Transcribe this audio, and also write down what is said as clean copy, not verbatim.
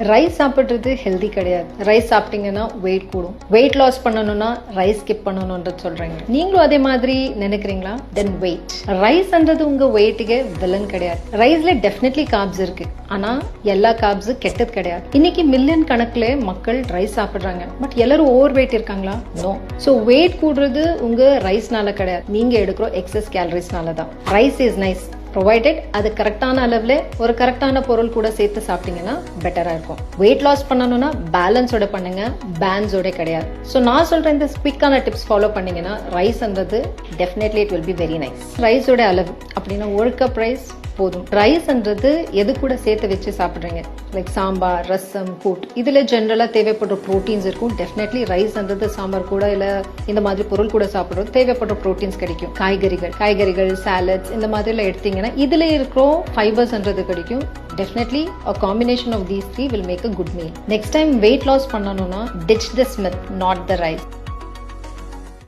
Rice சாப்பிட்றது healthy கிடையாது. Rice சாப்பிட்டீங்கன்னா வெயிட் கூடும். வெயிட் லாஸ் பண்ணணும்னா ரைஸ் ஸ்கிப் பண்ணணும்ன்றது சொல்றீங்க. நீங்களும் அதே மாதிரி நினைக்கிறீங்களா? தென் வெயிட். ரைஸ்ன்றது உங்க வெயிட்டுக்கு வில்லன் கிடையாது. ரைஸ்ல டெஃபினெட்லி கார்ப்ஸ் இருக்கு, ஆனா எல்லா கார்ப்ஸும் கெட்டது கிடையாது. இன்னைக்கு மில்லியன் கணக்குல மக்கள் ரைஸ் சாப்பிடுறாங்க, பட் எல்லாரும் ஓவர் வெயிட் இருக்காங்களா? நோ. சோ வெயிட் கூடுறது உங்க ரைஸ்னால கிடையாது, நீங்க எடுக்கிற எக்ஸஸ் கேலரிஸ்னால தான். ரைஸ் இஸ் நைஸ் ப்ரொவைடட் அது கரெக்டான அளவுல ஒரு கரெக்டான பொருள் கூட சேர்த்து சாப்பிட்டீங்கன்னா பெட்டரா இருக்கும். வெயிட் லாஸ் பண்ணணும்னா பேலன்ஸோட பண்ணுங்க, பேன்ஸோட கிடையாது. ஸோ நான் சொல்ற இந்த குவிக்கான டிப்ஸ் ஃபாலோ பண்ணீங்கன்னா ரைஸ்ன்றது definitely it will be very nice. ரைஸோட அளவு அப்படின்னா ஒரு கப் ரைஸ் போதும். ரைஸ்ன்றது எது கூட சேர்த்து வச்சு சாப்பிடுறீங்க, லைக் சாம்பார், ரசம், கூட், இதுல ஜென்ரலா தேவைப்படுற ப்ரோட்டீன்ஸ் இருக்கும். டெஃபினெட்லி ரைஸ்ன்றது சாம்பார் கூட இல்ல இந்த மாதிரி பொருள் கூட சாப்பிடுறது தேவைப்படுற ப்ரோட்டீன்ஸ் கிடைக்கும். காய்கறிகள் சாலட்ஸ் இந்த மாதிரி எல்லாம் எடுத்தீங்கன்னா இதுல இருக்கிற ஃபைபர்ஸ்ன்றது கிடைக்கும். Definitely a combination of these three will make a good meal. Next time weight loss பண்ணனும்னா ditch this myth, not the rice.